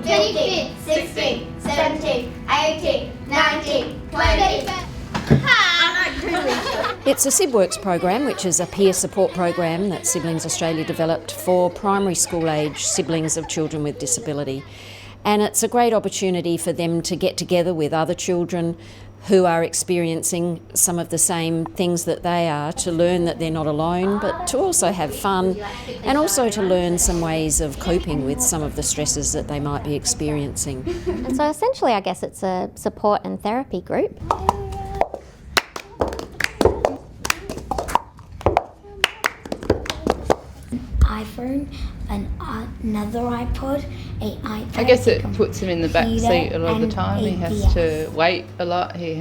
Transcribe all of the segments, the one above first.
15, 16, 17, 18, 19, 20. It's a SIBWORKS program, which is a peer support program that Siblings Australia developed for primary school age siblings of children with disability. And it's a great opportunity for them to get together with other children who are experiencing some of the same things that they are, to learn that they're not alone, but to also have fun and also to learn some ways of coping with some of the stresses that they might be experiencing. And so essentially I guess it's a support and therapy group. iPhone, another iPod, an iPad. I guess it puts him in the back seat a lot of the time. He has to wait a lot. He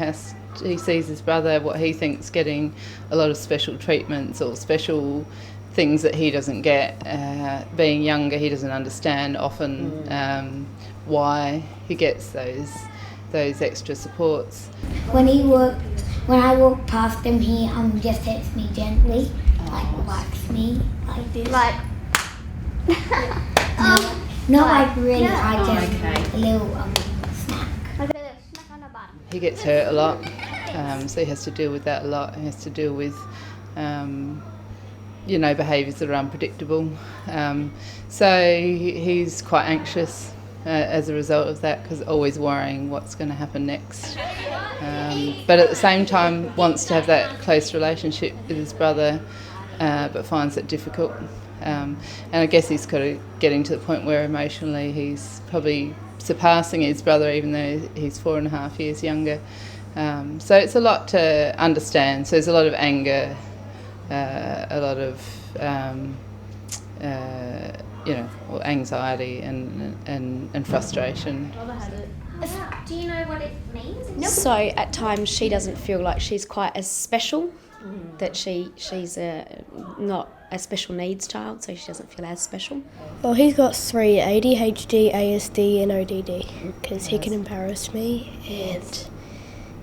sees his brother, what he thinks, getting a lot of special treatments or special things that he doesn't get. Being younger, he doesn't understand often why he gets those extra supports. When I walk past him, he just hits me gently, whacks me like this. Not like really hard, just a little smack. He gets hurt a lot, so he has to deal with that a lot. He has to deal with behaviours that are unpredictable. So he's quite anxious as a result of that, because always worrying what's going to happen next. But at the same time wants to have that close relationship with his brother, but finds it difficult. And I guess he's got to getting to the point where emotionally he's probably surpassing his brother, even though he's 4.5 years younger. So it's a lot to understand. So there's a lot of anger, a lot of anxiety and frustration. Do you know what it means? No. So at times she doesn't feel like she's quite as special, that she's not a special needs child, so she doesn't feel as special. Well, he's got 3, ADHD, ASD and ODD, because he can embarrass me, and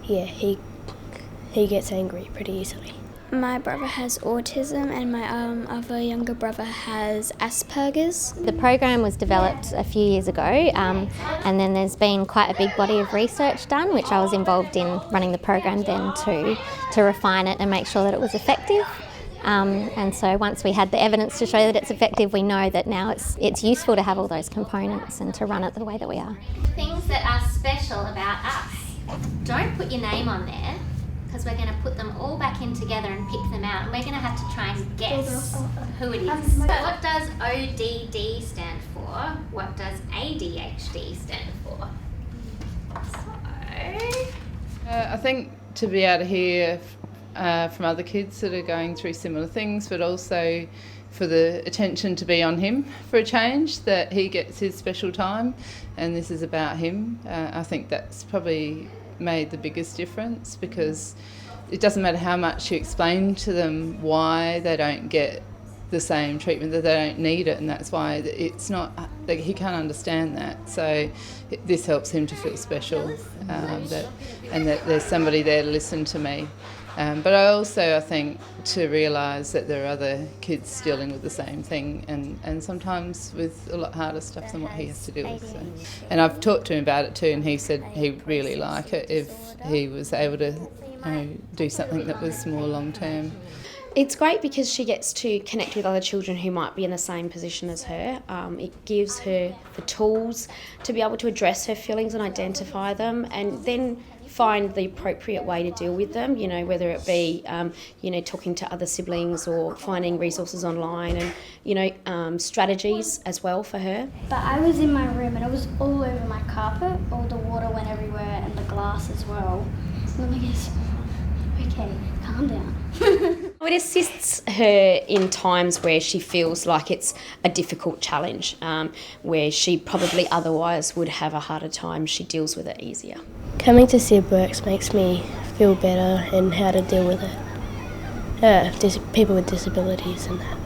he gets angry pretty easily. My brother has autism and my other younger brother has Asperger's. The program was developed a few years ago, and then there's been quite a big body of research done, which I was involved in running the program then too, to refine it and make sure that it was effective. And so once we had the evidence to show that it's effective, we know that now it's useful to have all those components and to run it the way that we are. Things that are special about us. Don't put your name on there, because we're going to put them all back in together and pick them out, and we're going to have to try and guess who it is. So what does ODD stand for? What does ADHD stand for? I think to be able to hear from other kids that are going through similar things, but also for the attention to be on him for a change, that he gets his special time and this is about him. I think that's probably made the biggest difference, because it doesn't matter how much you explain to them why they don't get the same treatment, that they don't need it, and that's why it's not, like, he can't understand that. So this helps him to feel special, that there's somebody there to listen to me. But I think to realise that there are other kids dealing with the same thing, and sometimes with a lot harder stuff than what he has to deal with. So. And I've talked to him about it too, and he said he'd really like it if he was able to do something that was more long term. It's great because she gets to connect with other children who might be in the same position as her. It gives her the tools to be able to address her feelings and identify them, and then find the appropriate way to deal with them, whether it be, talking to other siblings or finding resources online and, strategies as well for her. But I was in my room and it was all over my carpet, all the water went everywhere and the glass as well. So I guess, okay, calm down. It assists her in times where she feels like it's a difficult challenge, where she probably otherwise would have a harder time. She deals with it easier. Coming to SIBWORKS makes me feel better in how to deal with it. People with disabilities and that.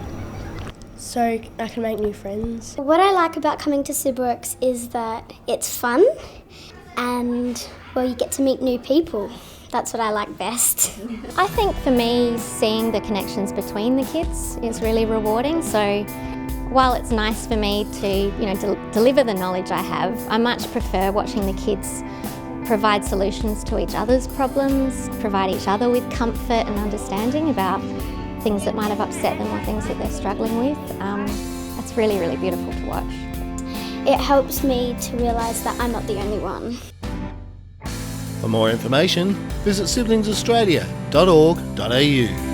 So I can make new friends. What I like about coming to SIBWORKS is that it's fun and, you get to meet new people. That's what I like best. I think for me, seeing the connections between the kids is really rewarding. So While it's nice for me to, deliver the knowledge I have, I much prefer watching the kids provide solutions to each other's problems, provide each other with comfort and understanding about things that might have upset them or things that they're struggling with. That's really, really beautiful to watch. It helps me to realise that I'm not the only one. For more information, visit siblingsaustralia.org.au.